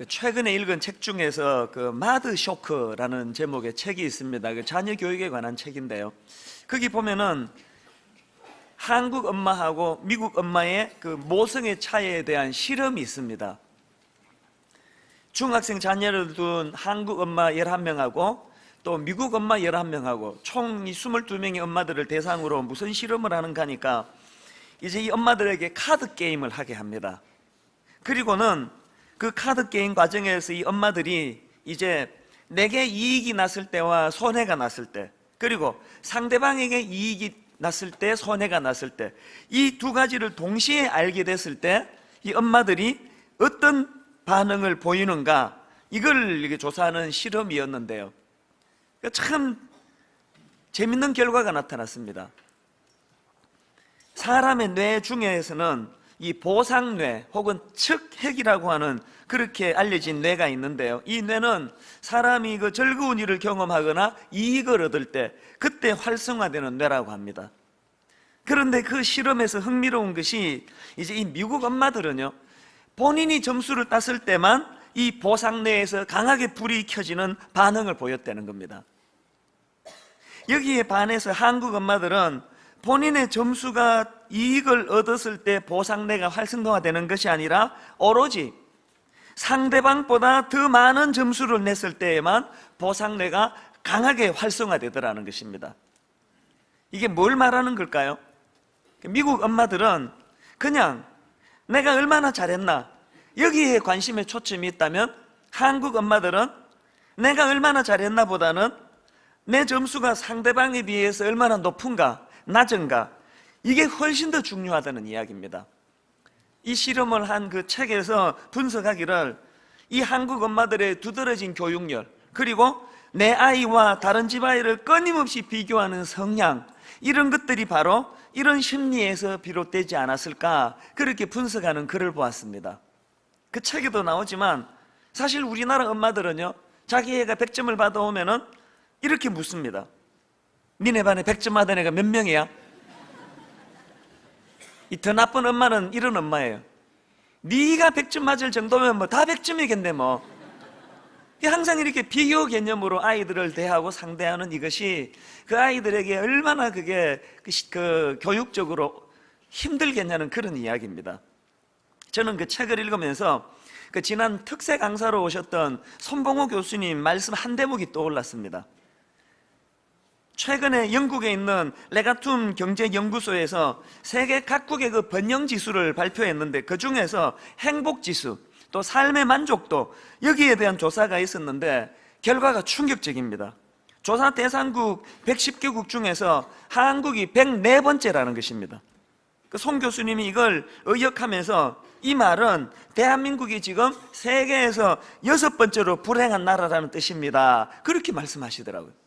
최근에 읽은 책 중에서 마드 쇼크라는 제목의 책이 있습니다. 자녀 교육에 관한 책인데요. 거기 보면은 한국 엄마하고 미국 엄마의 모성의 차이에 대한 실험이 있습니다. 중학생 자녀를 둔 한국 엄마 11명하고 또 미국 엄마 11명하고 총 22명의 엄마들을 대상으로 무슨 실험을 하는가 하니까 이제 이 엄마들에게 카드 게임을 하게 합니다. 그리고는 그 카드 게임 과정에서 이 엄마들이 이제 내게 이익이 났을 때와 손해가 났을 때, 그리고 상대방에게 이익이 났을 때, 손해가 났을 때, 이 두 가지를 동시에 알게 됐을 때 이 엄마들이 어떤 반응을 보이는가, 이걸 조사하는 실험이었는데요. 참 재밌는 결과가 나타났습니다. 사람의 뇌 중에서는 이 보상뇌 혹은 측핵이라고 하는 그렇게 알려진 뇌가 있는데요. 이 뇌는 사람이 즐거운 일을 경험하거나 이익을 얻을 때 그때 활성화되는 뇌라고 합니다. 그런데 그 실험에서 흥미로운 것이 이제 이 미국 엄마들은요, 본인이 점수를 땄을 때만 이 보상뇌에서 강하게 불이 켜지는 반응을 보였다는 겁니다. 여기에 반해서 한국 엄마들은 본인의 점수가 이익을 얻었을 때 보상뇌가 활성화되는 것이 아니라 오로지 상대방보다 더 많은 점수를 냈을 때에만 보상뇌가 강하게 활성화되더라는 것입니다. 이게 뭘 말하는 걸까요? 미국 엄마들은 그냥 내가 얼마나 잘했나, 여기에 관심에 초점이 있다면, 한국 엄마들은 내가 얼마나 잘했나 보다는 내 점수가 상대방에 비해서 얼마나 높은가 낮은가, 이게 훨씬 더 중요하다는 이야기입니다. 이 실험을 한 그 책에서 분석하기를 이 한국 엄마들의 두드러진 교육열, 그리고 내 아이와 다른 집 아이를 끊임없이 비교하는 성향, 이런 것들이 바로 이런 심리에서 비롯되지 않았을까, 그렇게 분석하는 글을 보았습니다. 그 책에도 나오지만 사실 우리나라 엄마들은요, 자기 애가 100점을 받아오면은 이렇게 묻습니다. 니네 반에 100점 받은 애가 몇 명이야? 이 더 나쁜 엄마는 이런 엄마예요. 네가 100점 맞을 정도면 뭐 다 100점이겠네 뭐. 항상 이렇게 비교 개념으로 아이들을 대하고 상대하는 이것이 그 아이들에게 얼마나 그게 교육적으로 힘들겠냐는 그런 이야기입니다. 저는 그 책을 읽으면서 지난 특세 강사로 오셨던 손봉호 교수님 말씀 한 대목이 떠올랐습니다. 최근에 영국에 있는 레가툼 경제연구소에서 세계 각국의 번영지수를 발표했는데, 그 중에서 행복지수, 또 삶의 만족도, 여기에 대한 조사가 있었는데 결과가 충격적입니다. 조사 대상국 110개국 중에서 한국이 104번째라는 것입니다. 송 교수님이 이걸 의역하면서 이 말은 대한민국이 지금 세계에서 6번째로 불행한 나라라는 뜻입니다, 그렇게 말씀하시더라고요.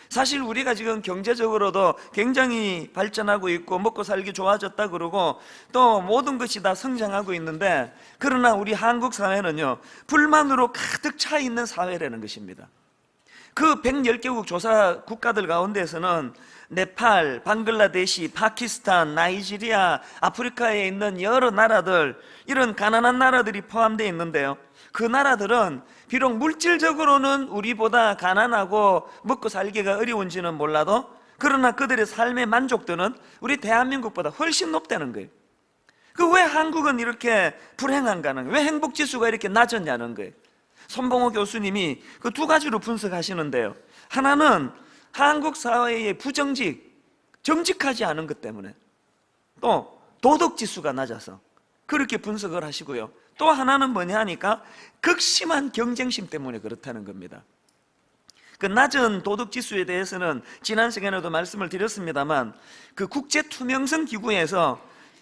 사실 우리가 지금 경제적으로도 굉장히 발전하고 있고 먹고 살기 좋아졌다 그러고 또 모든 것이 다 성장하고 있는데, 그러나 우리 한국 사회는요, 불만으로 가득 차 있는 사회라는 것입니다. 그 110개국 조사 국가들 가운데서는 네팔, 방글라데시, 파키스탄, 나이지리아, 아프리카에 있는 여러 나라들, 이런 가난한 나라들이 포함되어 있는데요, 그 나라들은 비록 물질적으로는 우리보다 가난하고 먹고 살기가 어려운지는 몰라도, 그러나 그들의 삶의 만족도는 우리 대한민국보다 훨씬 높다는 거예요. 왜 한국은 이렇게 불행한가는, 왜 행복지수가 이렇게 낮았냐는 거예요. 손봉호 교수님이 그 두 가지로 분석하시는데요, 하나는 한국 사회의 정직하지 않은 것 때문에, 또 도덕지수가 낮아서 그렇게 분석을 하시고요, 또 하나는 뭐냐 하니까 극심한 경쟁심 때문에 그렇다는 겁니다. 그 낮은 도덕지수에 대해서는 지난 시간에도 말씀을 드렸습니다만, 그 국제투명성 기구에서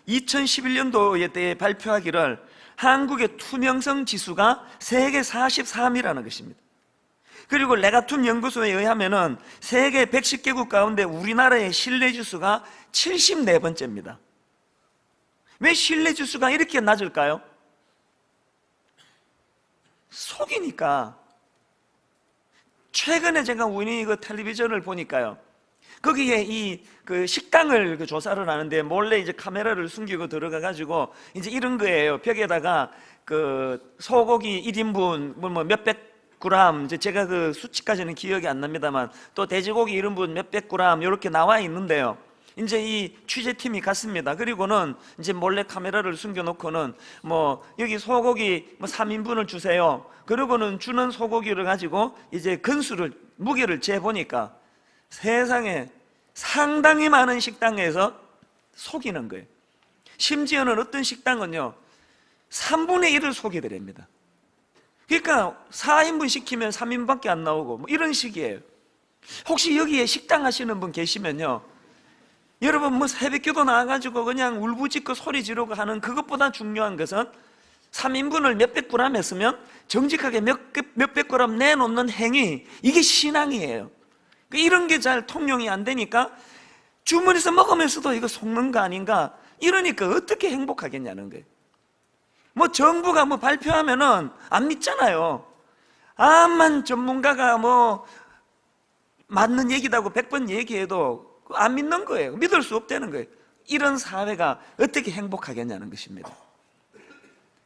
2011년도에 대해 발표하기를 한국의 투명성 지수가 세계 43위라는 것입니다. 그리고 레가툼 연구소에 의하면은 세계 110개국 가운데 우리나라의 신뢰지수가 74번째입니다. 왜 신뢰지수가 이렇게 낮을까요? 속이니까. 최근에 제가 우연히 텔레비전을 보니까요, 거기에 이 그 식당을 그 조사를 하는데 몰래 이제 카메라를 숨기고 들어가 가지고 이제 이런 거예요. 벽에다가 그 소고기 1인분 뭐 몇백 그램, 이제 제가 그 수치까지는 기억이 안 납니다만, 또 돼지고기 1인분 몇백 그램 이렇게 나와 있는데요. 이제 이 취재팀이 갔습니다. 그리고는 이제 몰래 카메라를 숨겨놓고는 뭐 여기 소고기 뭐 3인분을 주세요. 그러고는 주는 소고기를 가지고 이제 근수를, 무게를 재보니까 세상에 상당히 많은 식당에서 속이는 거예요. 심지어는 어떤 식당은요 3분의 1을 속이더랍니다. 그러니까 4인분 시키면 3인분밖에 안 나오고 뭐 이런 식이에요. 혹시 여기에 식당 하시는 분 계시면요, 여러분 뭐 새벽기도 나와가지고 그냥 울부짖고 소리 지르고 하는 그것보다 중요한 것은 3인분을 몇백 그램 했으면 정직하게 몇백 그램 내놓는 행위, 이게 신앙이에요. 이런 게 잘 통용이 안 되니까 주머니에서 먹으면서도 이거 속는 거 아닌가, 이러니까 어떻게 행복하겠냐는 거예요. 뭐 정부가 뭐 발표하면은 안 믿잖아요. 암만 전문가가 뭐 맞는 얘기다고 100번 얘기해도 안 믿는 거예요. 믿을 수 없다는 거예요. 이런 사회가 어떻게 행복하겠냐는 것입니다.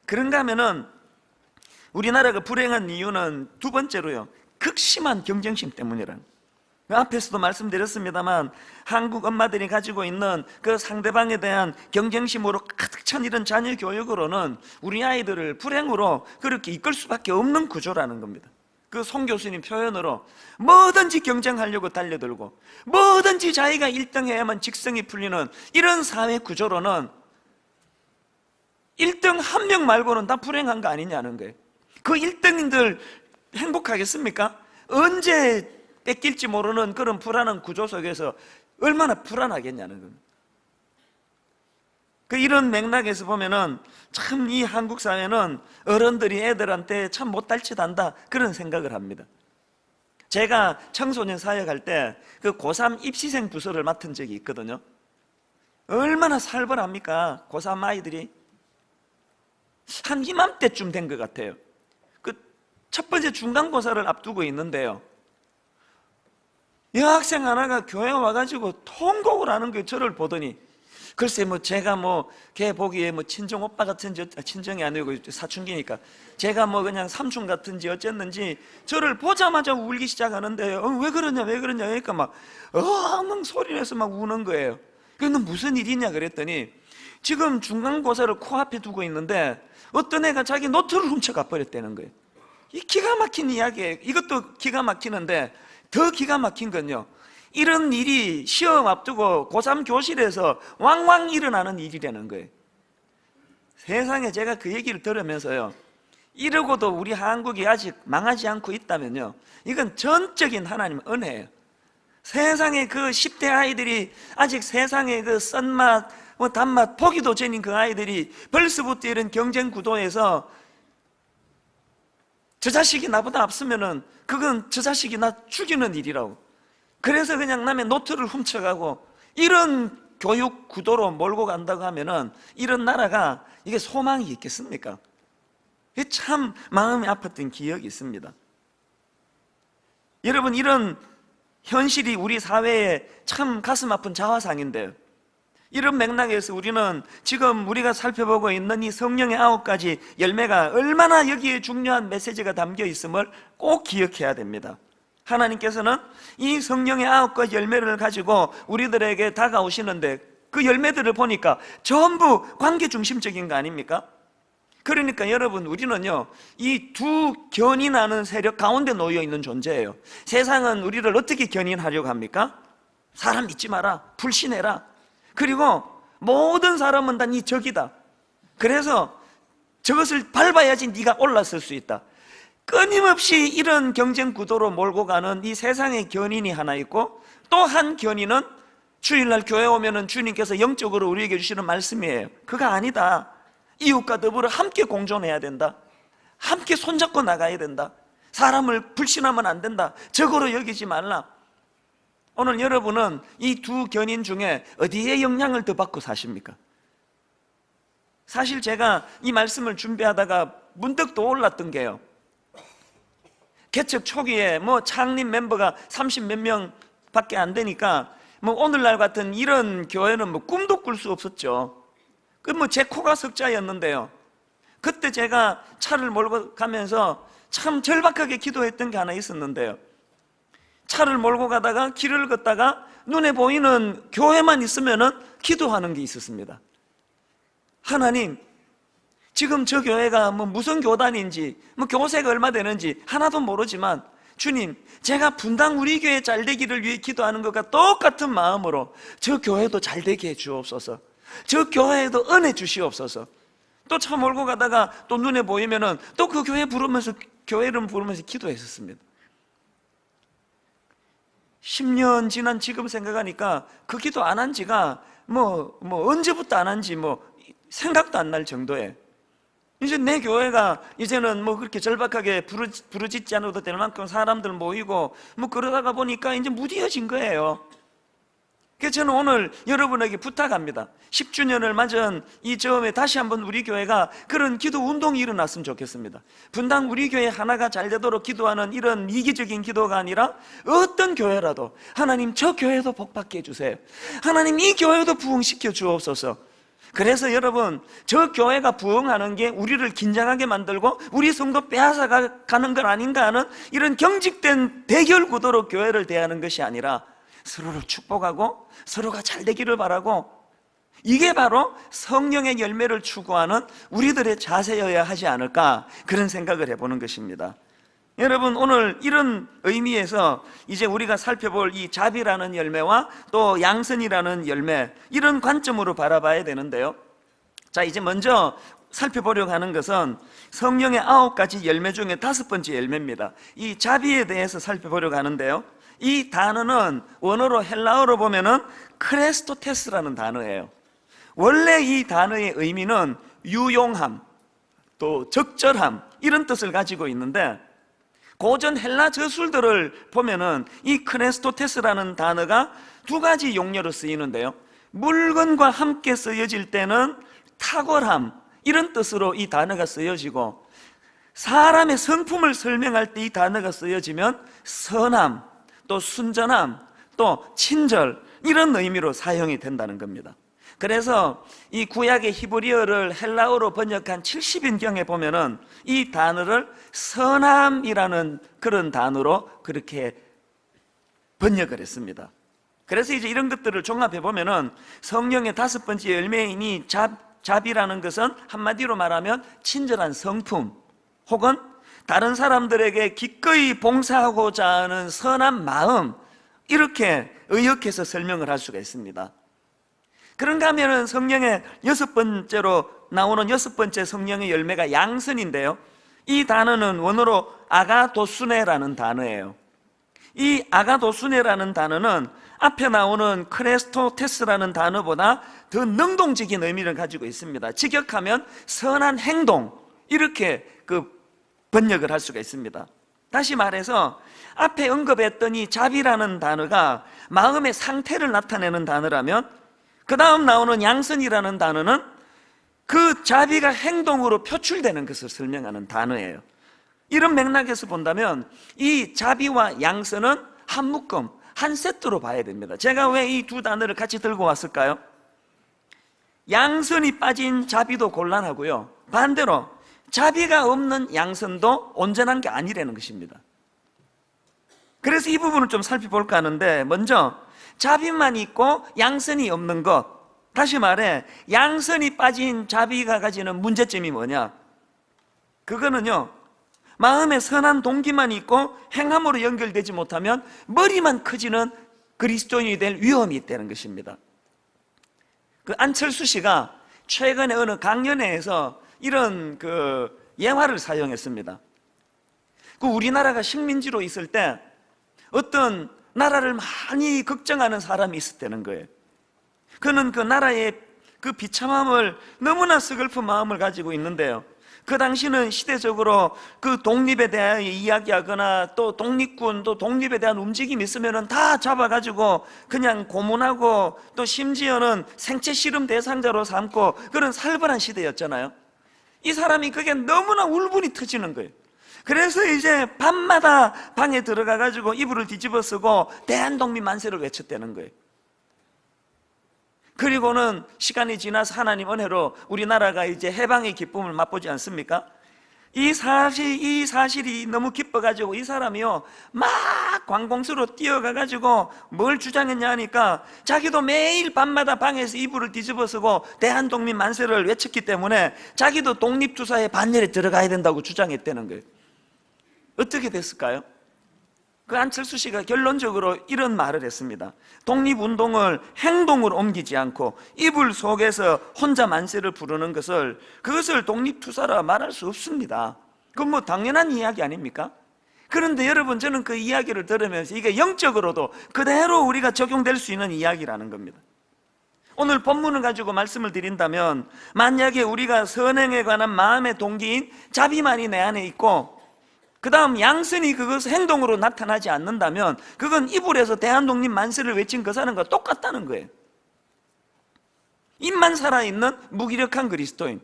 그런가 하면은 우리나라가 불행한 이유는 두 번째로요, 극심한 경쟁심 때문이라는 거예요. 앞에서도 말씀드렸습니다만 한국 엄마들이 가지고 있는 그 상대방에 대한 경쟁심으로 가득 찬 이런 자녀 교육으로는 우리 아이들을 불행으로 그렇게 이끌 수밖에 없는 구조라는 겁니다. 그 송 교수님 표현으로 뭐든지 경쟁하려고 달려들고 뭐든지 자기가 1등 해야만 직성이 풀리는 이런 사회 구조로는 1등 한 명 말고는 다 불행한 거 아니냐는 거예요. 그 1등들 행복하겠습니까? 언제 뺏길지 모르는 그런 불안한 구조 속에서 얼마나 불안하겠냐는 겁니다. 그 이런 맥락에서 보면은 참 이 한국 사회는 어른들이 애들한테 참 못할 짓 한다, 그런 생각을 합니다. 제가 청소년 사역할 때 그 고3 입시생 부서를 맡은 적이 있거든요. 얼마나 살벌합니까? 고3 아이들이 한 이맘때쯤 된 것 같아요. 그 첫 번째 중간고사를 앞두고 있는데요, 여학생 하나가 교회 와가지고 통곡을 하는 거예요. 저를 보더니 글쎄 뭐 제가 뭐 걔 보기에 뭐 친정 오빠 같은지, 친정이 아니고 사춘기니까 제가 뭐 그냥 삼촌 같은지 어쨌는지 저를 보자마자 울기 시작하는데 왜 그러냐 왜 그러냐 그러니까 막 엉엉 소리내서 막 우는 거예요. 그래서 무슨 일이냐 그랬더니 지금 중간고사를 코앞에 두고 있는데 어떤 애가 자기 노트를 훔쳐가 버렸다는 거예요. 이 기가 막힌 이야기예요. 이것도 기가 막히는데 더 기가 막힌 건요, 이런 일이 시험 앞두고 고3 교실에서 왕왕 일어나는 일이라는 거예요. 세상에, 제가 그 얘기를 들으면서요, 이러고도 우리 한국이 아직 망하지 않고 있다면요, 이건 전적인 하나님 은혜예요. 세상에 그 10대 아이들이 아직 세상에 그 쓴맛 뭐 단맛 보기도 전인 그 아이들이 벌써부터 이런 경쟁 구도에서 저 자식이 나보다 앞서면은 그건 저 자식이 나 죽이는 일이라고, 그래서 그냥 남의 노트를 훔쳐가고 이런 교육 구도로 몰고 간다고 하면은 이런 나라가 이게 소망이 있겠습니까? 이게 참 마음이 아팠던 기억이 있습니다. 여러분, 이런 현실이 우리 사회에 참 가슴 아픈 자화상인데요, 이런 맥락에서 우리는 지금 우리가 살펴보고 있는 이 성령의 9가지 열매가 얼마나 여기에 중요한 메시지가 담겨 있음을 꼭 기억해야 됩니다. 하나님께서는 이 성령의 9가지 열매를 가지고 우리들에게 다가오시는데 그 열매들을 보니까 전부 관계 중심적인 거 아닙니까? 그러니까 여러분, 우리는요 이 두 견인하는 세력 가운데 놓여 있는 존재예요. 세상은 우리를 어떻게 견인하려고 합니까? 사람 믿지 마라, 불신해라, 그리고 모든 사람은 다 네 적이다, 그래서 저것을 밟아야지 네가 올라설 수 있다. 끊임없이 이런 경쟁 구도로 몰고 가는 이 세상의 견인이 하나 있고, 또 한 견인은 주일날 교회 오면은 주님께서 영적으로 우리에게 주시는 말씀이에요. 그거 아니다. 이웃과 더불어 함께 공존해야 된다, 함께 손잡고 나가야 된다, 사람을 불신하면 안 된다, 적으로 여기지 말라. 오늘 여러분은 이 두 견인 중에 어디에 영향을 더 받고 사십니까? 사실 제가 이 말씀을 준비하다가 문득 떠올랐던 게요, 개척 초기에 뭐 창립 멤버가 30몇 명밖에 안 되니까 뭐 오늘날 같은 이런 교회는 뭐 꿈도 꿀 수 없었죠. 그 뭐 제 코가 석자였는데요. 그때 제가 차를 몰고 가면서 참 절박하게 기도했던 게 하나 있었는데요. 차를 몰고 가다가 길을 걷다가 눈에 보이는 교회만 있으면은 기도하는 게 있었습니다. 하나님, 지금 저 교회가 뭐 무슨 교단인지, 뭐 교세가 얼마 되는지 하나도 모르지만 주님, 제가 분당 우리 교회 잘 되기를 위해 기도하는 것과 똑같은 마음으로 저 교회도 잘 되게 해 주옵소서. 저 교회에도 은혜 주시옵소서. 또 차 몰고 가다가 또 눈에 보이면은 또 그 교회 부르면서, 교회 이름 부르면서 기도했었습니다. 10년 지난 지금 생각하니까 그 기도 안 한 지가 뭐 언제부터 안 한지 생각도 안 날 정도에, 이제 내 교회가 이제는 뭐 그렇게 절박하게 부르짖지 않아도 될 만큼 사람들 모이고 뭐 그러다가 보니까 이제 무디어진 거예요. 그래서 저는 오늘 여러분에게 부탁합니다. 10주년을 맞은 이 즈음에 다시 한번 우리 교회가 그런 기도 운동이 일어났으면 좋겠습니다. 분당 우리 교회 하나가 잘 되도록 기도하는 이런 이기적인 기도가 아니라 어떤 교회라도 하나님 저 교회도 복받게 해주세요. 하나님 이 교회도 부흥시켜 주옵소서. 그래서 여러분, 저 교회가 부흥하는 게 우리를 긴장하게 만들고 우리 성도 빼앗아가는 건 아닌가 하는 이런 경직된 대결 구도로 교회를 대하는 것이 아니라 서로를 축복하고 서로가 잘 되기를 바라고, 이게 바로 성령의 열매를 추구하는 우리들의 자세여야 하지 않을까, 그런 생각을 해보는 것입니다. 여러분, 오늘 이런 의미에서 이제 우리가 살펴볼 이 자비라는 열매와 또 양선이라는 열매, 이런 관점으로 바라봐야 되는데요. 자, 이제 먼저 살펴보려고 하는 것은 성령의 9가지 열매 중에 5번째 열매입니다. 이 자비에 대해서 살펴보려고 하는데요. 이 단어는 원어로 헬라어로 보면은 크레스토테스라는 단어예요. 원래 이 단어의 의미는 유용함, 또 적절함, 이런 뜻을 가지고 있는데, 고전 헬라 저술들을 보면은 이 크레스토테스라는 단어가 2가지 용례로 쓰이는데요. 물건과 함께 쓰여질 때는 탁월함, 이런 뜻으로 이 단어가 쓰여지고, 사람의 성품을 설명할 때 이 단어가 쓰여지면 선함, 또 순전함, 또 친절, 이런 의미로 사용이 된다는 겁니다. 그래서 이 구약의 히브리어를 헬라어로 번역한 70인경에 보면은 이 단어를 선함이라는 그런 단어로 그렇게 번역을 했습니다. 그래서 이제 이런 것들을 종합해 보면은 성령의 5번째 열매인 이 자비라는 것은 한마디로 말하면 친절한 성품, 혹은 다른 사람들에게 기꺼이 봉사하고자 하는 선한 마음, 이렇게 의역해서 설명을 할 수가 있습니다. 그런가 하면은 성령의 6번째로 나오는 6번째 성령의 열매가 양선인데요. 이 단어는 원어로 아가도수네라는 단어예요. 이 아가도수네라는 단어는 앞에 나오는 크레스토테스라는 단어보다 더 능동적인 의미를 가지고 있습니다. 직역하면 선한 행동, 이렇게 번역을 할 수가 있습니다. 다시 말해서 앞에 언급했던 이 자비라는 단어가 마음의 상태를 나타내는 단어라면, 그 다음 나오는 양선이라는 단어는 그 자비가 행동으로 표출되는 것을 설명하는 단어예요. 이런 맥락에서 본다면 이 자비와 양선은 한 묶음, 한 세트로 봐야 됩니다. 제가 왜 이 2 단어를 같이 들고 왔을까요? 양선이 빠진 자비도 곤란하고요, 반대로 자비가 없는 양선도 온전한 게 아니라는 것입니다. 그래서 이 부분을 좀 살펴볼까 하는데, 먼저 자비만 있고 양선이 없는 것, 다시 말해 양선이 빠진 자비가 가지는 문제점이 뭐냐? 그거는요, 마음에 선한 동기만 있고 행함으로 연결되지 못하면 머리만 커지는 그리스도인이 될 위험이 있다는 것입니다. 안철수 씨가 최근에 어느 강연회에서 이런 예화를 사용했습니다. 우리나라가 식민지로 있을 때 어떤 나라를 많이 걱정하는 사람이 있었다는 거예요. 그는 그 나라의 그 비참함을, 너무나 서글픈 마음을 가지고 있는데요, 그 당시는 시대적으로 그 독립에 대해 이야기하거나 또 독립군, 또 독립에 대한 움직임이 있으면 다 잡아가지고 그냥 고문하고, 또 심지어는 생체 실험 대상자로 삼고, 그런 살벌한 시대였잖아요. 이 사람이 그게 너무나 울분이 터지는 거예요. 그래서 이제 밤마다 방에 들어가가지고 이불을 뒤집어 쓰고 대한독립 만세를 외쳤다는 거예요. 그리고는 시간이 지나서 하나님 은혜로 우리나라가 이제 해방의 기쁨을 맛보지 않습니까? 이 사실이 너무 기뻐가지고 이 사람이요 막 관공서로 뛰어가가지고 뭘 주장했냐 하니까 자기도 매일 밤마다 방에서 이불을 뒤집어쓰고 대한독립 만세를 외쳤기 때문에 자기도 독립투사의 반열에 들어가야 된다고 주장했다는 거예요. 어떻게 됐을까요? 그 안철수 씨가 결론적으로 이런 말을 했습니다. 독립운동을 행동으로 옮기지 않고 이불 속에서 혼자 만세를 부르는 그것을 독립투사라 말할 수 없습니다. 그건 뭐 당연한 이야기 아닙니까? 그런데 여러분, 저는 그 이야기를 들으면서 이게 영적으로도 그대로 우리가 적용될 수 있는 이야기라는 겁니다. 오늘 본문을 가지고 말씀을 드린다면, 만약에 우리가 선행에 관한 마음의 동기인 자비만이 내 안에 있고 그 다음 양선이 그것을 행동으로 나타나지 않는다면 그건 이불에서 대한독립 만세를 외친 그 사람과 똑같다는 거예요. 입만 살아있는 무기력한 그리스도인,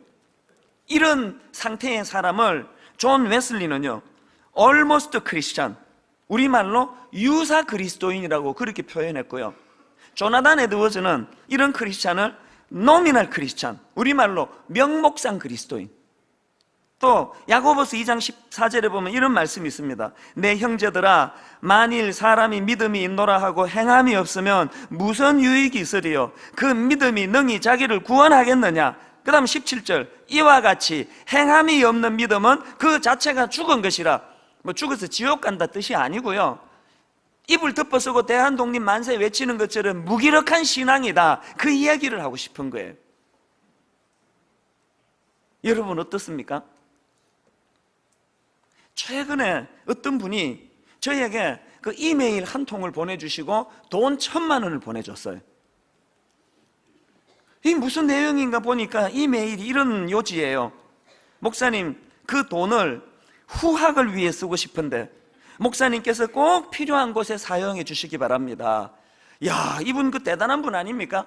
이런 상태의 사람을 존 웨슬리는요 almost Christian, 우리말로 유사 그리스도인이라고 그렇게 표현했고요, 조나단 에드워즈는 이런 크리스찬을 노미널 크리스찬, 우리말로 명목상 그리스도인. 또 야고보서 2장 14절에 보면 이런 말씀이 있습니다. 내 형제들아, 만일 사람이 믿음이 있노라 하고 행함이 없으면 무슨 유익이 있으리요? 그 믿음이 능히 자기를 구원하겠느냐? 그 다음 17절, 이와 같이 행함이 없는 믿음은 그 자체가 죽은 것이라. 뭐 죽어서 지옥 간다 뜻이 아니고요, 입을 덮어쓰고 대한독립 만세 외치는 것처럼 무기력한 신앙이다, 그 이야기를 하고 싶은 거예요. 여러분 어떻습니까? 최근에 어떤 분이 저에게 그 이메일 한 통을 보내주시고 돈 1,000만 원을 보내줬어요. 이게 무슨 내용인가 보니까 이메일이 이런 요지예요. 목사님, 그 돈을 후학을 위해 쓰고 싶은데 목사님께서 꼭 필요한 곳에 사용해 주시기 바랍니다. 야, 이분 그 대단한 분 아닙니까?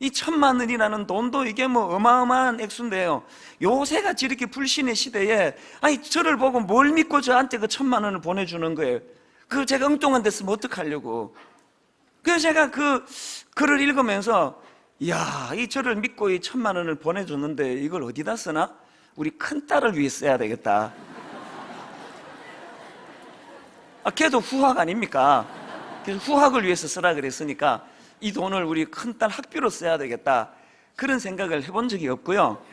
이 1,000만 원이라는 돈도 이게 뭐 어마어마한 액수인데요, 요새같이 이렇게 불신의 시대에 아니 저를 보고 뭘 믿고 저한테 그 1,000만 원을 보내주는 거예요. 그 제가 엉뚱한 데 쓰면 어떡하려고. 그래서 제가 그 글을 읽으면서 이야, 이 저를 믿고 이 1,000만 원을 보내줬는데 이걸 어디다 쓰나? 우리 큰딸을 위해 써야 되겠다. 걔도 후학 아닙니까? 그래서 후학을 위해서 쓰라 그랬으니까 이 돈을 우리 큰딸 학비로 써야 되겠다, 그런 생각을 해본 적이 없고요.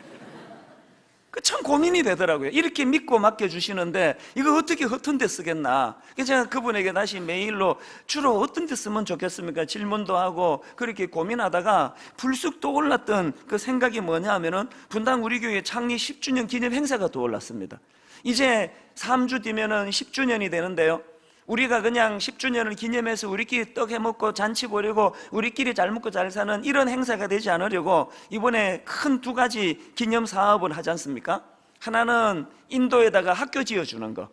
참 고민이 되더라고요. 이렇게 믿고 맡겨주시는데 이거 어떻게 허튼 데 쓰겠나. 그래서 제가 그분에게 다시 메일로 주로 어떤 데 쓰면 좋겠습니까 질문도 하고 그렇게 고민하다가 불쑥 떠올랐던 그 생각이 뭐냐 하면은 분당 우리 교회 창립 10주년 기념 행사가 떠올랐습니다. 이제 3주 뒤면은 10주년이 되는데요, 우리가 그냥 10주년을 기념해서 우리끼리 떡 해먹고 잔치 보려고 우리끼리 잘 먹고 잘 사는 이런 행사가 되지 않으려고 이번에 큰 2가지 기념 사업을 하지 않습니까? 하나는 인도에다가 학교 지어주는 거.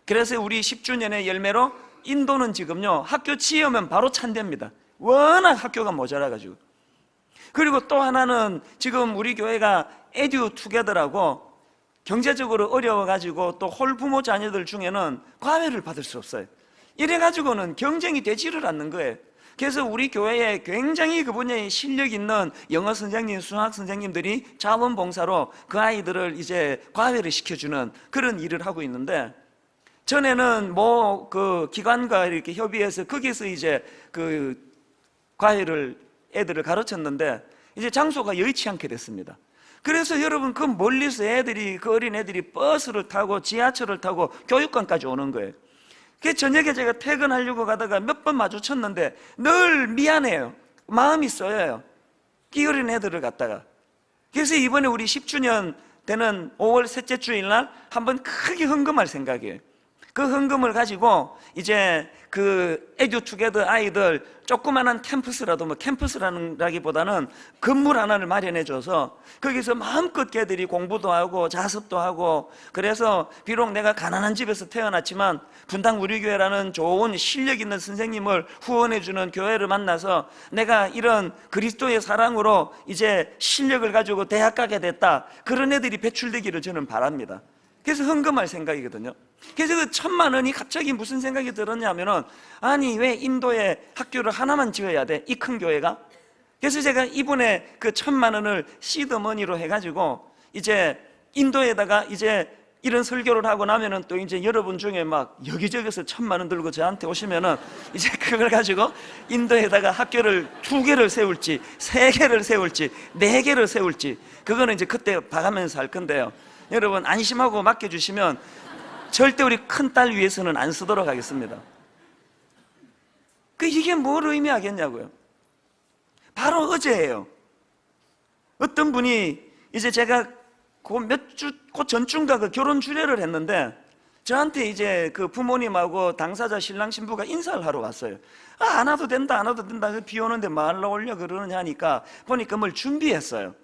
그래서 우리 10주년의 열매로 인도는 지금요 학교 지으면 바로 찬대입니다. 워낙 학교가 모자라가지고. 그리고 또 하나는 지금 우리 교회가 에듀 투게더라고 경제적으로 어려워가지고 또 홀부모 자녀들 중에는 과외를 받을 수 없어요. 이래가지고는 경쟁이 되지를 않는 거예요. 그래서 우리 교회에 굉장히 그 분야에 실력 있는 영어 선생님, 수학 선생님들이 자원봉사로 그 아이들을 이제 과외를 시켜주는 그런 일을 하고 있는데, 전에는 뭐 그 기관과 이렇게 협의해서 거기서 이제 그 과외를 애들을 가르쳤는데 이제 장소가 여의치 않게 됐습니다. 그래서 여러분 그 멀리서 애들이, 그 어린 애들이 버스를 타고 지하철을 타고 교육관까지 오는 거예요. 그래서 저녁에 제가 퇴근하려고 가다가 몇 번 마주쳤는데 늘 미안해요. 마음이 쏘여요. 이 어린 애들을 갖다가. 그래서 이번에 우리 10주년 되는 5월 셋째 주일 날 한번 크게 헌금할 생각이에요. 그 헌금을 가지고 이제 그 에듀투게더 아이들 조그만한 캠퍼스라도, 뭐 캠퍼스라기보다는 건물 하나를 마련해줘서 거기서 마음껏 걔들이 공부도 하고 자습도 하고, 그래서 비록 내가 가난한 집에서 태어났지만 분당 우리 교회라는 좋은 실력 있는 선생님을 후원해주는 교회를 만나서 내가 이런 그리스도의 사랑으로 이제 실력을 가지고 대학 가게 됐다, 그런 애들이 배출되기를 저는 바랍니다. 그래서 헌금할 생각이거든요. 그래서 그 1,000만 원이 갑자기 무슨 생각이 들었냐면은, 아니 왜 인도에 학교를 하나만 지어야 돼? 이 큰 교회가? 그래서 제가 이분의 그 1,000만 원을 시드머니로 해가지고 이제 인도에다가 이제 이런 설교를 하고 나면은 또 이제 여러분 중에 막 여기저기서 1,000만 원 들고 저한테 오시면은 이제 그걸 가지고 인도에다가 학교를 2개를 세울지 3개를 세울지 4개를 세울지 그거는 이제 그때 봐가면서 할 건데요. 여러분 안심하고 맡겨주시면 절대 우리 큰딸 위해서는 안 쓰도록 하겠습니다. 이게 뭘 의미하겠냐고요. 바로 어제예요. 어떤 분이 이제 제가 그 전주인가 그 결혼 주례를 했는데 저한테 이제 그 부모님하고 당사자 신랑 신부가 인사를 하러 왔어요. 안 와도 된다 안 와도 된다 비 오는데 말로 올려 그러느냐 하니까 보니까 뭘 준비했어요.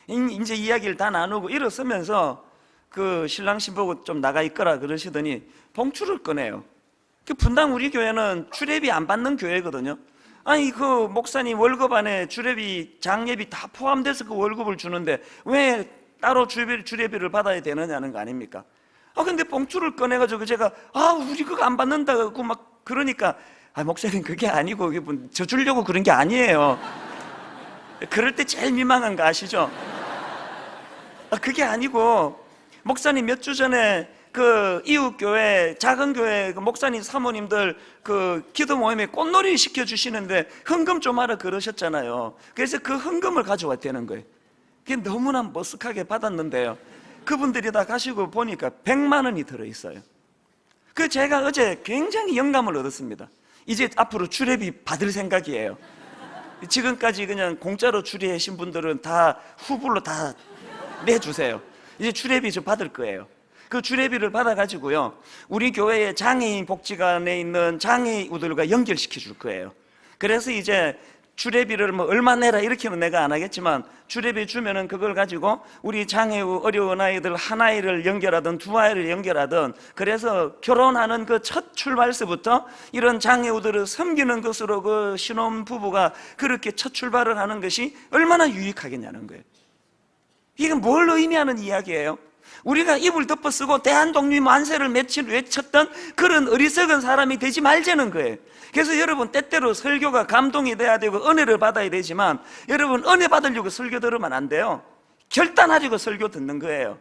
이제 이야기를 다 나누고 일어서면서 그 신랑 신부가 좀 나가 있거라 그러시더니 봉투를 꺼내요. 그 분당 우리 교회는 주례비 안 받는 교회거든요. 아니 그 목사님 월급 안에 주례비 장례비 다 포함돼서 그 월급을 주는데 왜 따로 주례비를 받아야 되느냐는 거 아닙니까? 근데 봉투를 꺼내가지고 제가 우리 그거 안 받는다고 막 그러니까 목사님 그게 아니고 저 주려고 그런 게 아니에요. 그럴 때 제일 민망한 거 아시죠? 그게 아니고 목사님 몇 주 전에 그 이웃교회 작은 교회 그 목사님 사모님들 그 기도 모임에 꽃놀이 시켜주시는데 헌금 좀 하라 그러셨잖아요. 그래서 그 헌금을 가져왔다는 거예요. 그게 너무나 머쓱하게 받았는데요, 그분들이 다 가시고 보니까 100만 원이 들어있어요. 그 제가 어제 굉장히 영감을 얻었습니다. 이제 앞으로 주례비 받을 생각이에요. 지금까지 그냥 공짜로 주례하신 분들은 다 후불로 다 내주세요. 이제 주례비 좀 받을 거예요. 그 주례비를 받아가지고요 우리 교회의 장애인 복지관에 있는 장애우들과 연결시켜 줄 거예요. 그래서 이제 주례비를 뭐 얼마 내라 이렇게는 내가 안 하겠지만 주례비 주면은 그걸 가지고 우리 장애우 어려운 아이들 한 아이를 연결하든 2아이를 연결하든 그래서 결혼하는 그 첫 출발서부터 이런 장애우들을 섬기는 것으로 그 신혼부부가 그렇게 첫 출발을 하는 것이 얼마나 유익하겠냐는 거예요. 이게 뭘 의미하는 이야기예요? 우리가 입을 덮어 쓰고 대한독립 만세를 외쳤던 그런 어리석은 사람이 되지 말자는 거예요. 그래서 여러분 때때로 설교가 감동이 돼야 되고 은혜를 받아야 되지만 여러분 은혜 받으려고 설교 들으면 안 돼요. 결단하려고 설교 듣는 거예요.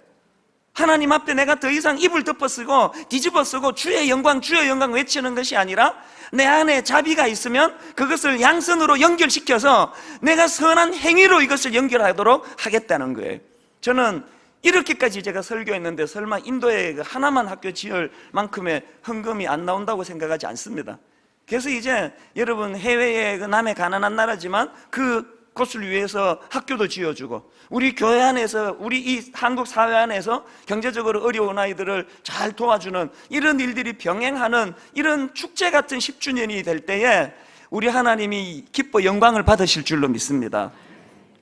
하나님 앞에 내가 더 이상 입을 덮어 쓰고 뒤집어 쓰고 주의 영광 외치는 것이 아니라 내 안에 자비가 있으면 그것을 양선으로 연결시켜서 내가 선한 행위로 이것을 연결하도록 하겠다는 거예요. 저는 이렇게까지 제가 설교했는데 설마 인도에 하나만 학교 지을 만큼의 헌금이 안 나온다고 생각하지 않습니다. 그래서 이제 여러분 해외에 그 남의 가난한 나라지만 그곳을 위해서 학교도 지어주고 우리 교회 안에서 우리 이 한국 사회 안에서 경제적으로 어려운 아이들을 잘 도와주는 이런 일들이 병행하는 이런 축제 같은 10주년이 될 때에 우리 하나님이 기뻐 영광을 받으실 줄로 믿습니다.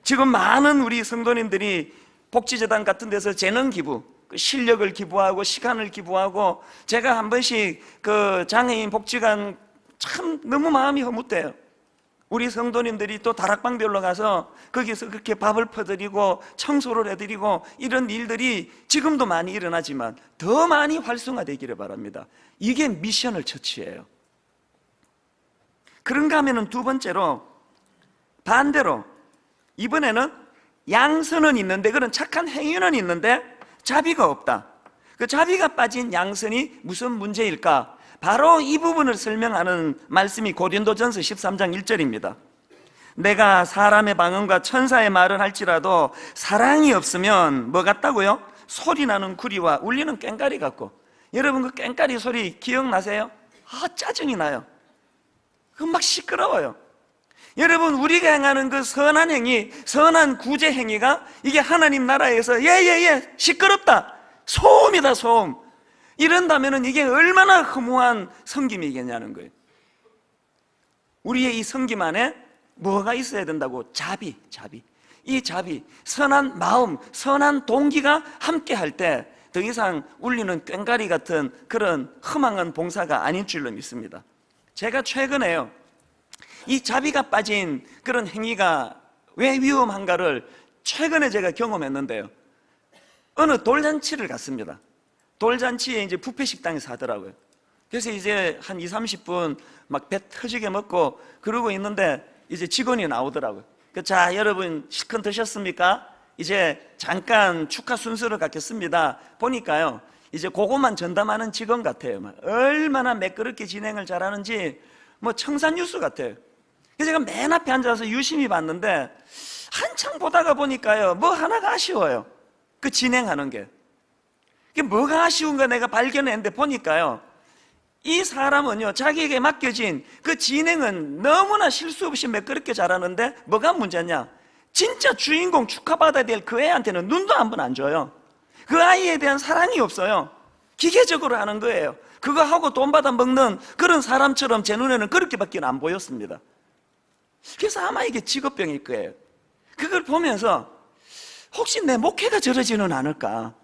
지금 많은 우리 성도님들이 복지재단 같은 데서 재능 기부, 실력을 기부하고 시간을 기부하고 제가 한 번씩 그 장애인 복지관 참 너무 마음이 허무대요. 우리 성도님들이 또 다락방별로 가서 거기서 그렇게 밥을 퍼드리고 청소를 해드리고 이런 일들이 지금도 많이 일어나지만 더 많이 활성화되기를 바랍니다. 이게 미션을 처치해요. 그런가 하면은 두 번째로 반대로 이번에는 양선은 있는데 그런 착한 행위는 있는데 자비가 없다. 그 자비가 빠진 양선이 무슨 문제일까? 바로 이 부분을 설명하는 말씀이 고린도전서 13장 1절입니다. 내가 사람의 방언과 천사의 말을 할지라도 사랑이 없으면 뭐 같다고요? 소리나는 구리와 울리는 꽹과리 같고. 여러분 그 꽹과리 소리 기억나세요? 짜증이 나요. 그 막 시끄러워요. 여러분 우리가 행하는 그 선한 행위, 선한 구제 행위가 이게 하나님 나라에서 예예예 시끄럽다, 소음이다 소음, 이런다면 이게 얼마나 허무한 섬김이겠냐는 거예요. 우리의 이 섬김 안에 뭐가 있어야 된다고? 자비. 이 자비, 선한 마음, 선한 동기가 함께 할 때 더 이상 울리는 꽹과리 같은 그런 허망한 봉사가 아닌 줄로 믿습니다. 제가 최근에요 이 자비가 빠진 그런 행위가 왜 위험한가를 최근에 제가 경험했는데요, 어느 돌잔치를 갔습니다. 돌잔치에 이제 뷔페 식당에서 하더라고요. 그래서 이제 한 20, 30분 막 배 터지게 먹고 그러고 있는데 이제 직원이 나오더라고요. 자, 여러분 실컷 드셨습니까? 이제 잠깐 축하 순서를 갖겠습니다. 보니까요, 이제 그것만 전담하는 직원 같아요. 얼마나 매끄럽게 진행을 잘하는지 뭐 청산유수 같아요. 그래서 제가 맨 앞에 앉아서 유심히 봤는데 한창 보다가 보니까요, 뭐 하나가 아쉬워요. 그 진행하는 게. 그게 뭐가 아쉬운가 내가 발견했는데 보니까요, 이 사람은요, 자기에게 맡겨진 그 진행은 너무나 실수 없이 매끄럽게 잘하는데 뭐가 문제냐? 진짜 주인공 축하받아야 될 그 애한테는 눈도 한 번 안 줘요. 그 아이에 대한 사랑이 없어요. 기계적으로 하는 거예요. 그거 하고 돈 받아 먹는 그런 사람처럼 제 눈에는 그렇게밖에 안 보였습니다. 그래서 아마 이게 직업병일 거예요. 그걸 보면서 혹시 내 목회가 저러지는 않을까?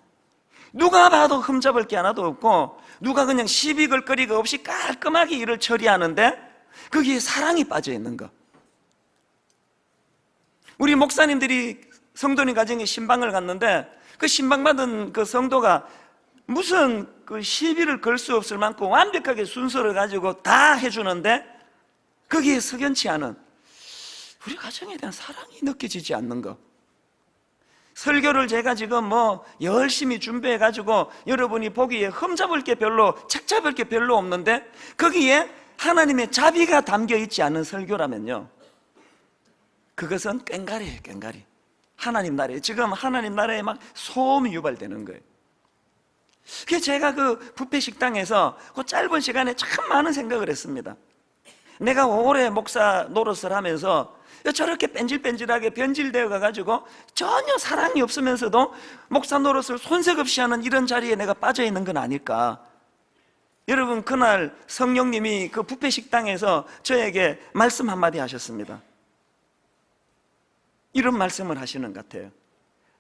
누가 봐도 흠잡을 게 하나도 없고 누가 그냥 시비 걸 거리가 없이 깔끔하게 일을 처리하는데 거기에 사랑이 빠져 있는 거. 우리 목사님들이 성도님 가정에 신방을 갔는데 그 신방받은 그 성도가 무슨 그 시비를 걸 수 없을 만큼 완벽하게 순서를 가지고 다 해주는데 거기에 석연치 않은 우리 가정에 대한 사랑이 느껴지지 않는 거. 설교를 제가 지금 뭐 열심히 준비해가지고 여러분이 보기에 흠잡을 게 별로, 착잡을 게 별로 없는데 거기에 하나님의 자비가 담겨 있지 않은 설교라면요, 그것은 꽹가리예요. 꽹가리. 하나님 나라에, 지금 하나님 나라에 막 소음이 유발되는 거예요. 그래서 제가 그 뷔페 식당에서 그 짧은 시간에 참 많은 생각을 했습니다. 내가 오래 목사 노릇을 하면서 저렇게 뺀질뺀질하게 변질되어 가지고 전혀 사랑이 없으면서도 목사 노릇을 손색 없이 하는 이런 자리에 내가 빠져 있는 건 아닐까. 여러분, 그날 성령님이 그 뷔페 식당에서 저에게 말씀 한마디 하셨습니다. 이런 말씀을 하시는 것 같아요.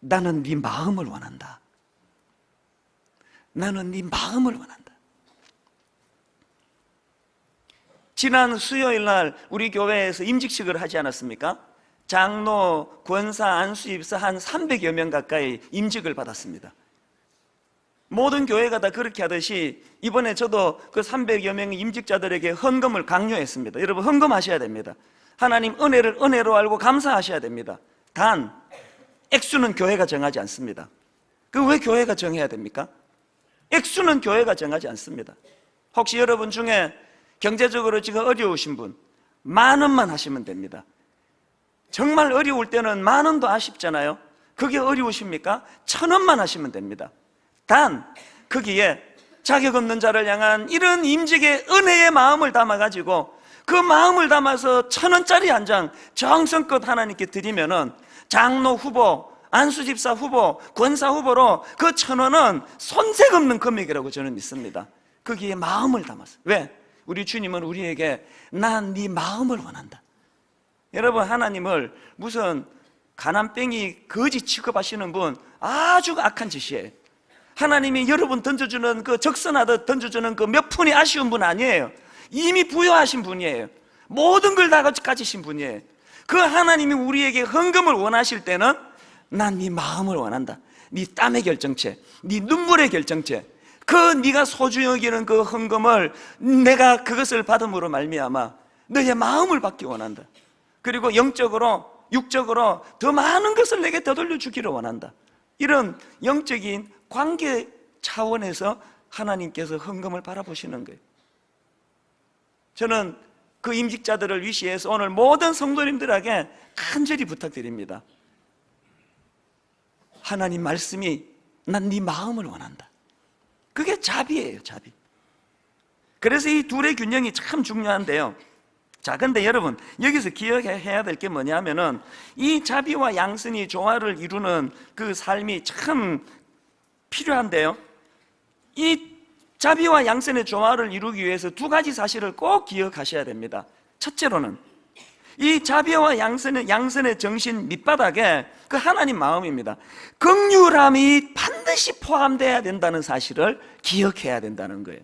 나는 네 마음을 원한다. 나는 네 마음을 원한다. 지난 수요일 날 우리 교회에서 임직식을 하지 않았습니까? 장로, 권사, 안수입사 한 300여 명 가까이 임직을 받았습니다. 모든 교회가 다 그렇게 하듯이 이번에 저도 그 300여 명의 임직자들에게 헌금을 강요했습니다. 여러분, 헌금하셔야 됩니다. 하나님 은혜를 은혜로 알고 감사하셔야 됩니다. 단 액수는 교회가 정하지 않습니다. 그 왜 교회가 정해야 됩니까? 액수는 교회가 정하지 않습니다. 혹시 여러분 중에 경제적으로 지금 어려우신 분, 10,000원만 하시면 됩니다. 정말 어려울 때는 10,000원도 아쉽잖아요. 그게 어려우십니까? 1,000원만 하시면 됩니다. 단 거기에 자격 없는 자를 향한 이런 임직의 은혜의 마음을 담아가지고 그 마음을 담아서 1,000원짜리 한 장 정성껏 하나님께 드리면은 장로 후보, 안수집사 후보, 권사 후보로 그 1,000원은 손색 없는 금액이라고 저는 믿습니다. 거기에 마음을 담았어요. 왜? 우리 주님은 우리에게 난 네 마음을 원한다. 여러분, 하나님을 무슨 가난뱅이 거지 취급하시는 분 아주 악한 짓이에요. 하나님이 여러분 던져주는 그 적선하듯 던져주는 그 몇 푼이 아쉬운 분 아니에요. 이미 부여하신 분이에요. 모든 걸 다 가지신 분이에요. 그 하나님이 우리에게 헌금을 원하실 때는 난 네 마음을 원한다. 네 땀의 결정체, 네 눈물의 결정체, 그 네가 소중히 여기는 그 헌금을 내가 그것을 받음으로 말미암아 너의 마음을 받기 원한다. 그리고 영적으로, 육적으로 더 많은 것을 내게 되돌려 주기를 원한다. 이런 영적인 관계 차원에서 하나님께서 헌금을 바라보시는 거예요. 저는 그 임직자들을 위시해서 오늘 모든 성도님들에게 간절히 부탁드립니다. 하나님 말씀이 난 네 마음을 원한다. 그게 자비예요, 자비. 그래서 이 둘의 균형이 참 중요한데요. 자, 근데 여러분, 여기서 기억해야 될 게 뭐냐면은 이 자비와 양선이 조화를 이루는 그 삶이 참 필요한데요. 이 자비와 양선의 조화를 이루기 위해서 두 가지 사실을 꼭 기억하셔야 됩니다. 첫째로는 이 자비와 양선의 정신 밑바닥에 그 하나님 마음입니다. 긍휼함이 반드시 포함되어야 된다는 사실을 기억해야 된다는 거예요.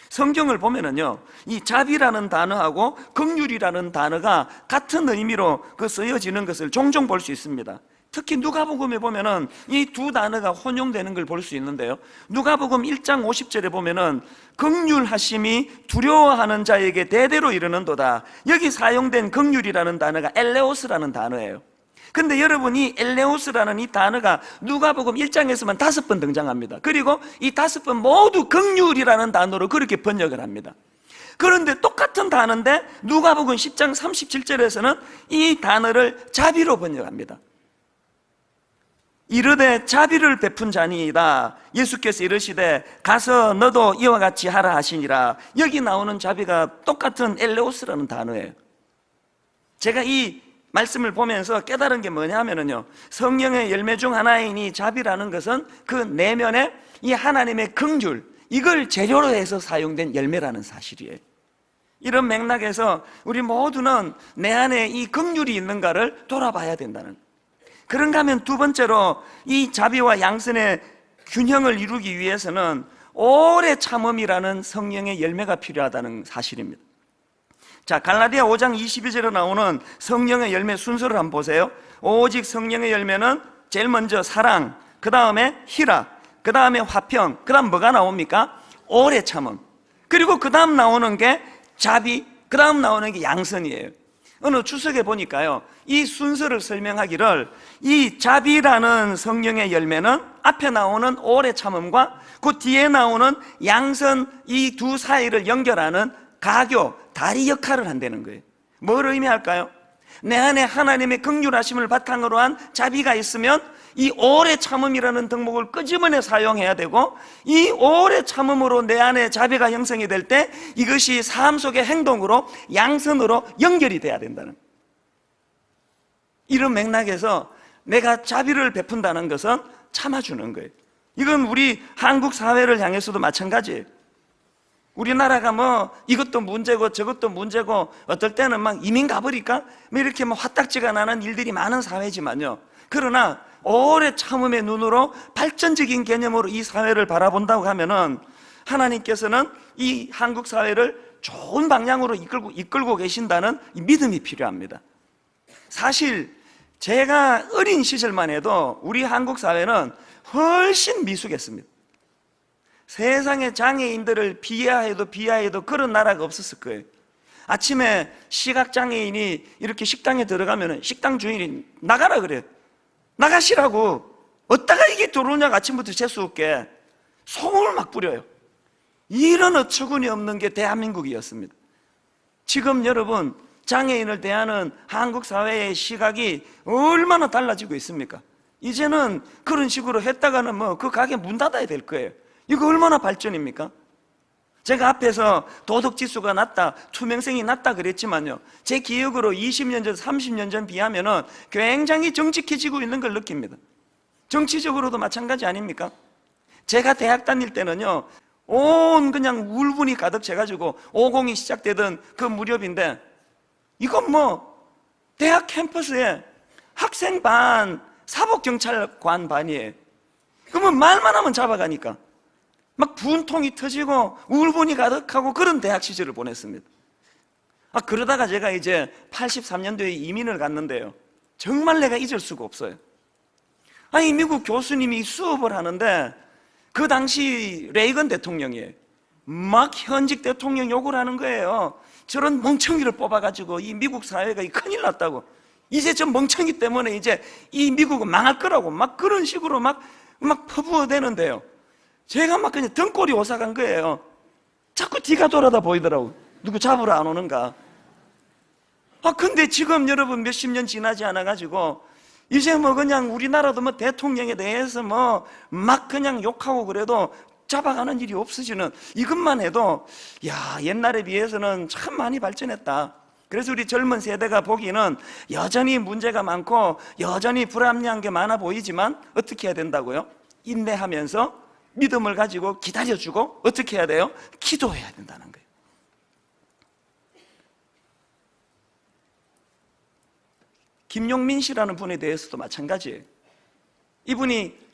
성경을 보면은요, 이 자비라는 단어하고 긍휼이라는 단어가 같은 의미로 그 쓰여지는 것을 종종 볼 수 있습니다. 특히 누가복음에 보면은 이 두 단어가 혼용되는 걸 볼 수 있는데요. 누가복음 1장 50절에 보면은 긍휼하심이 두려워하는 자에게 대대로 이르는도다. 여기 사용된 긍휼이라는 단어가 엘레오스라는 단어예요. 근데 여러분, 이 엘레오스라는 이 단어가 누가복음 1장에서만 5번 등장합니다. 그리고 이 5번 모두 긍휼이라는 단어로 그렇게 번역을 합니다. 그런데 똑같은 단어인데 누가복음 10장 37절에서는 이 단어를 자비로 번역합니다. 이르되 자비를 베푼 자니이다. 예수께서 이르시되 가서 너도 이와 같이 하라 하시니라. 여기 나오는 자비가 똑같은 엘레오스라는 단어예요. 제가 이 말씀을 보면서 깨달은 게 뭐냐면요, 성령의 열매 중 하나인 이 자비라는 것은 그 내면에 이 하나님의 긍휼, 이걸 재료로 해서 사용된 열매라는 사실이에요. 이런 맥락에서 우리 모두는 내 안에 이 긍휼이 있는가를 돌아봐야 된다는, 그런가 하면 두 번째로 이 자비와 양선의 균형을 이루기 위해서는 오래 참음이라는 성령의 열매가 필요하다는 사실입니다. 자, 갈라디아 5장 22절에 나오는 성령의 열매 순서를 한번 보세요. 오직 성령의 열매는 제일 먼저 사랑, 그 다음에 희락, 그 다음에 화평, 그 다음 뭐가 나옵니까? 오래 참음. 그리고 그 다음 나오는 게 자비, 그 다음 나오는 게 양선이에요. 어느 주석에 보니까요, 이 순서를 설명하기를 이 자비라는 성령의 열매는 앞에 나오는 오래 참음과 그 뒤에 나오는 양선, 이 두 사이를 연결하는 가교, 다리 역할을 한다는 거예요. 뭘 의미할까요? 내 안에 하나님의 긍휼하심을 바탕으로 한 자비가 있으면 이 오래 참음이라는 덕목을 끄집어내 사용해야 되고, 이 오래 참음으로 내 안에 자비가 형성이 될 때 이것이 삶 속의 행동으로, 양선으로 연결이 돼야 된다는, 이런 맥락에서 내가 자비를 베푼다는 것은 참아주는 거예요. 이건 우리 한국 사회를 향해서도 마찬가지예요. 우리나라가 뭐 이것도 문제고 저것도 문제고 어떨 때는 막 이민 가버릴까? 뭐 이렇게 뭐 화딱지가 나는 일들이 많은 사회지만요, 그러나 오래 참음의 눈으로 발전적인 개념으로 이 사회를 바라본다고 하면은 하나님께서는 이 한국 사회를 좋은 방향으로 이끌고 계신다는 이 믿음이 필요합니다. 사실 제가 어린 시절만 해도 우리 한국 사회는 훨씬 미숙했습니다. 세상의 장애인들을 비하해도 그런 나라가 없었을 거예요. 아침에 시각장애인이 이렇게 식당에 들어가면 식당 주인이 나가라 그래요. 나가시라고. 어디다가 이게 들어오냐고 아침부터 재수없게 소금을 막 뿌려요. 이런 어처구니 없는 게 대한민국이었습니다. 지금 여러분, 장애인을 대하는 한국 사회의 시각이 얼마나 달라지고 있습니까? 이제는 그런 식으로 했다가는 뭐 그 가게 문 닫아야 될 거예요. 이거 얼마나 발전입니까? 제가 앞에서 도덕지수가 낮다, 투명성이 낮다 그랬지만요, 제 기억으로 20년 전, 30년 전 비하면은 굉장히 정직해지고 있는 걸 느낍니다. 정치적으로도 마찬가지 아닙니까? 제가 대학 다닐 때는요, 온 그냥 울분이 가득 채가지고 50이 시작되던 그 무렵인데, 이건 뭐 대학 캠퍼스에 학생 반, 사법경찰관 반이에요. 그러면 말만 하면 잡아가니까 막 분통이 터지고 울분이 가득하고 그런 대학 시절을 보냈습니다. 그러다가 제가 이제 83년도에 이민을 갔는데요, 정말 내가 잊을 수가 없어요. 아니, 미국 교수님이 수업을 하는데 그 당시 레이건 대통령이에요. 막 현직 대통령 욕을 하는 거예요. 저런 멍청이를 뽑아가지고 이 미국 사회가 큰일 났다고, 이제 저 멍청이 때문에 이제 이 미국은 망할 거라고 막 그런 식으로 막 퍼부어대는데요, 제가 막 그냥 등골이 오싹한 거예요. 자꾸 뒤가 돌아다 보이더라고. 누구 잡으러 안 오는가. 근데 지금 여러분 몇십 년 지나지 않아가지고 이제 뭐 그냥 우리나라도 뭐 대통령에 대해서 뭐 막 그냥 욕하고 그래도 잡아가는 일이 없어지는, 이것만 해도 야, 옛날에 비해서는 참 많이 발전했다. 그래서 우리 젊은 세대가 보기에는 여전히 문제가 많고 여전히 불합리한 게 많아 보이지만 어떻게 해야 된다고요? 인내하면서 믿음을 가지고 기다려주고 어떻게 해야 돼요? 기도해야 된다는 거예요. 김용민 씨라는 분에 대해서도 마찬가지예요. 이분이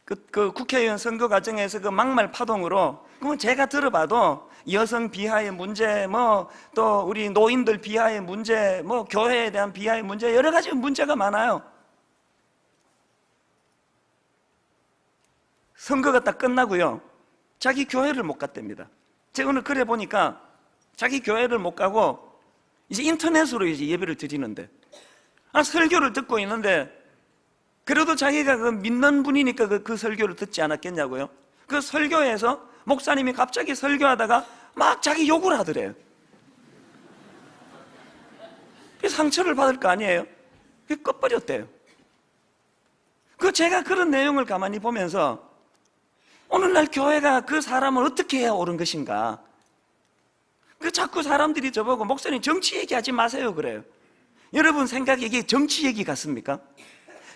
그 국회의원 선거 과정에서 그 막말 파동으로, 그러면 제가 들어봐도 여성 비하의 문제, 뭐 또 우리 노인들 비하의 문제, 뭐 교회에 대한 비하의 문제, 여러 가지 문제가 많아요. 선거가 딱 끝나고요, 자기 교회를 못 갔답니다. 제가 오늘 그래 보니까 자기 교회를 못 가고 이제 인터넷으로 이제 예배를 드리는데, 설교를 듣고 있는데 그래도 자기가 그 믿는 분이니까 그 설교를 듣지 않았겠냐고요. 그 설교에서 목사님이 갑자기 설교하다가 막 자기 욕을 하더래요. 상처를 받을 거 아니에요. 꺼버렸대요. 제가 그런 내용을 가만히 보면서 오늘날 교회가 그 사람을 어떻게 해야 옳은 것인가, 자꾸 사람들이 저보고 목사님 정치 얘기하지 마세요 그래요. 여러분 생각에 이게 정치 얘기 같습니까?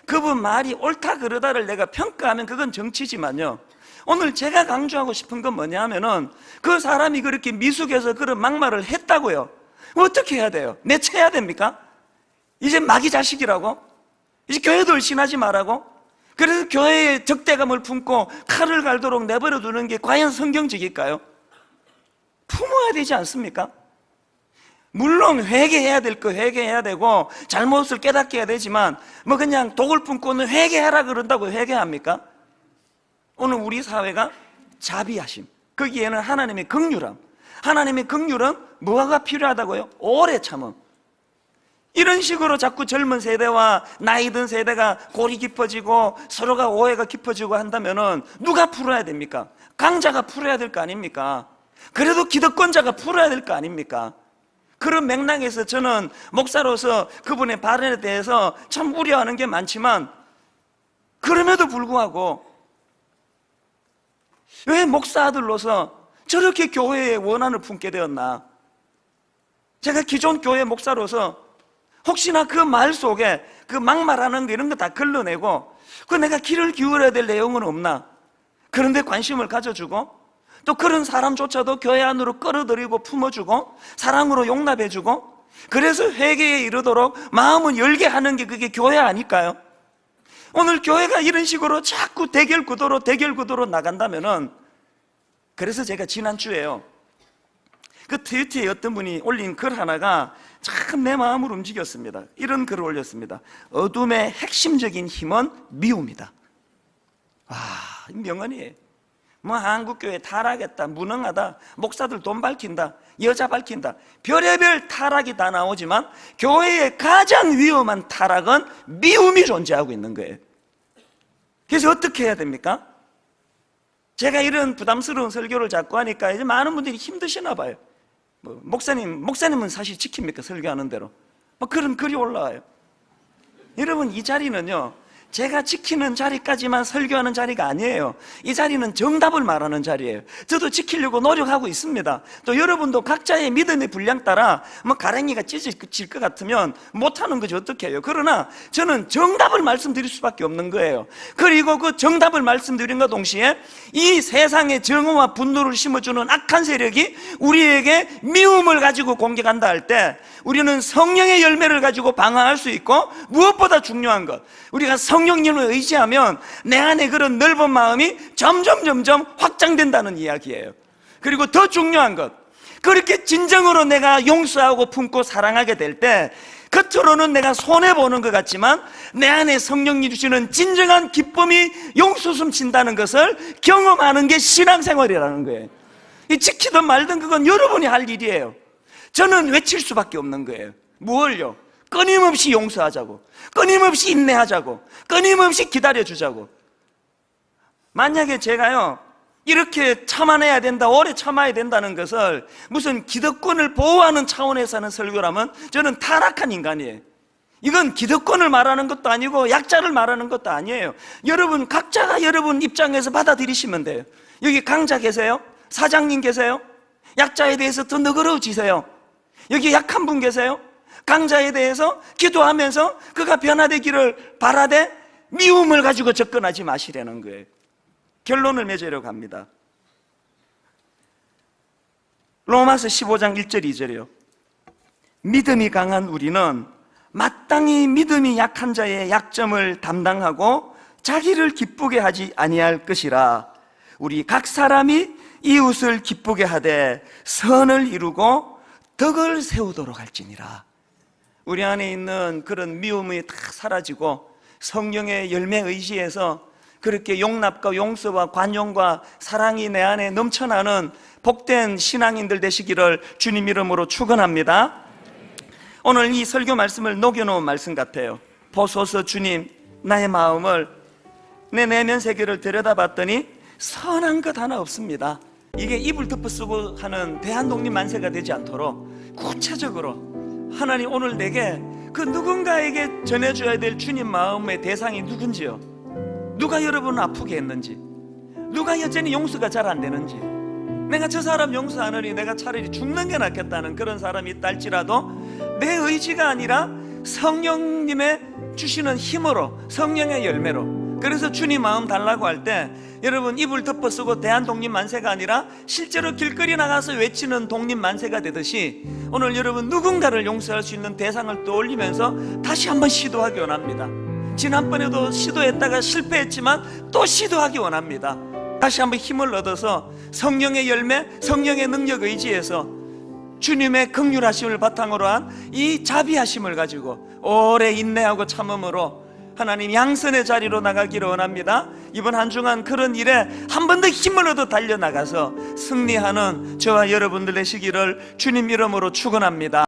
그분 말이 옳다 그르다를 내가 평가하면 그건 정치지만요, 오늘 제가 강조하고 싶은 건 뭐냐 하면은 그 사람이 그렇게 미숙해서 그런 막말을 했다고요. 어떻게 해야 돼요? 내쳐야 됩니까? 이제 마귀 자식이라고? 이제 교회도 얼씬하지 말라고? 그래서 교회에 적대감을 품고 칼을 갈도록 내버려 두는 게 과연 성경적일까요? 품어야 되지 않습니까? 물론 회개해야 될 거 회개해야 되고 잘못을 깨닫게 해야 되지만 그냥 독을 품고는 회개하라 그런다고 회개합니까? 오늘 우리 사회가 자비하심, 거기에는 하나님의 긍휼함, 하나님의 긍휼은 뭐가 필요하다고요? 오래 참음. 이런 식으로 자꾸 젊은 세대와 나이 든 세대가 골이 깊어지고 서로가 오해가 깊어지고 한다면은 누가 풀어야 됩니까? 강자가 풀어야 될 거 아닙니까? 그래도 기득권자가 풀어야 될 거 아닙니까? 그런 맥락에서 저는 목사로서 그분의 발언에 대해서 참 우려하는 게 많지만, 그럼에도 불구하고 왜 목사 아들로서 저렇게 교회의 원한을 품게 되었나? 제가 기존 교회 목사로서 혹시나 그 말 속에 그 막말하는 거 이런 거 다 걸러내고 내가 귀를 기울여야 될 내용은 없나? 그런데 관심을 가져주고 또 그런 사람조차도 교회 안으로 끌어들이고 품어주고 사랑으로 용납해주고, 그래서 회개에 이르도록 마음을 열게 하는 게 그게 교회 아닐까요? 오늘 교회가 이런 식으로 자꾸 대결 구도로 나간다면은, 그래서 제가 지난주에요, 그 트위터에 어떤 분이 올린 글 하나가 참 내 마음을 움직였습니다. 이런 글을 올렸습니다. 어둠의 핵심적인 힘은 미움이다. 명언이에요. 한국교회 타락했다, 무능하다, 목사들 돈 밝힌다, 여자 밝힌다, 별의별 타락이 다 나오지만 교회의 가장 위험한 타락은 미움이 존재하고 있는 거예요. 그래서 어떻게 해야 됩니까? 제가 이런 부담스러운 설교를 자꾸 하니까 이제 많은 분들이 힘드시나 봐요. 목사님은 사실 지킵니까? 설교하는 대로 그런 글이 올라와요. 여러분, 이 자리는요, 제가 지키는 자리까지만 설교하는 자리가 아니에요. 이 자리는 정답을 말하는 자리예요. 저도 지키려고 노력하고 있습니다. 또 여러분도 각자의 믿음의 분량 따라 가랭이가 찢어질 것 같으면 못하는 거죠. 어떻게 해요? 그러나 저는 정답을 말씀드릴 수밖에 없는 거예요. 그리고 그 정답을 말씀드린과 동시에 이 세상에 정오와 분노를 심어주는 악한 세력이 우리에게 미움을 가지고 공격한다 할 때 우리는 성령의 열매를 가지고 방어할 수 있고, 무엇보다 중요한 것, 우리가 성령님을 의지하면 내 안에 그런 넓은 마음이 점점 확장된다는 이야기예요. 그리고 더 중요한 것, 그렇게 진정으로 내가 용서하고 품고 사랑하게 될 때 겉으로는 내가 손해보는 것 같지만 내 안에 성령님 주시는 진정한 기쁨이 용솟음 친다는 것을 경험하는 게 신앙생활이라는 거예요. 이 지키든 말든 그건 여러분이 할 일이에요. 저는 외칠 수밖에 없는 거예요. 무엇을요? 끊임없이 용서하자고, 끊임없이 인내하자고, 끊임없이 기다려주자고. 만약에 제가요 이렇게 참아내야 된다, 오래 참아야 된다는 것을 무슨 기득권을 보호하는 차원에서 하는 설교라면 저는 타락한 인간이에요. 이건 기득권을 말하는 것도 아니고 약자를 말하는 것도 아니에요. 여러분 각자가 여러분 입장에서 받아들이시면 돼요. 여기 강자 계세요? 사장님 계세요? 약자에 대해서 더 너그러워지세요. 여기 약한 분 계세요? 강자에 대해서 기도하면서 그가 변화되기를 바라되 미움을 가지고 접근하지 마시라는 거예요. 결론을 맺으려고 합니다. 로마서 15장 1절 2절이요. 믿음이 강한 우리는 마땅히 믿음이 약한 자의 약점을 담당하고 자기를 기쁘게 하지 아니할 것이라. 우리 각 사람이 이웃을 기쁘게 하되 선을 이루고 덕을 세우도록 할지니라. 우리 안에 있는 그런 미움이 다 사라지고 성령의 열매 의지에서 그렇게 용납과 용서와 관용과 사랑이 내 안에 넘쳐나는 복된 신앙인들 되시기를 주님 이름으로 축원합니다. 오늘 이 설교 말씀을 녹여놓은 말씀 같아요. 보소서 주님, 나의 마음을, 내 내면 세계를 들여다봤더니 선한 것 하나 없습니다. 이게 이불 덮어쓰고 하는 대한독립 만세가 되지 않도록 구체적으로 하나님 오늘 내게 그 누군가에게 전해줘야 될 주님 마음의 대상이 누군지요, 누가 여러분을 아프게 했는지, 누가 여전히 용서가 잘 안 되는지, 내가 저 사람 용서 안 하니 내가 차라리 죽는 게 낫겠다는 그런 사람이 있다 할지라도 내 의지가 아니라 성령님의 주시는 힘으로, 성령의 열매로, 그래서 주님 마음 달라고 할 때 여러분 이불 덮어쓰고 대한독립 만세가 아니라 실제로 길거리 나가서 외치는 독립 만세가 되듯이 오늘 여러분 누군가를 용서할 수 있는 대상을 떠올리면서 다시 한번 시도하기 원합니다. 지난번에도 시도했다가 실패했지만 또 시도하기 원합니다. 다시 한번 힘을 얻어서 성령의 열매, 성령의 능력 의지에서 주님의 긍휼하심을 바탕으로 한 이 자비하심을 가지고 오래 인내하고 참음으로 하나님 양선의 자리로 나가기를 원합니다. 이번 한 주간 그런 일에 한 번 더 힘을 얻어 달려나가서 승리하는 저와 여러분들 되시기를 주님 이름으로 축원합니다.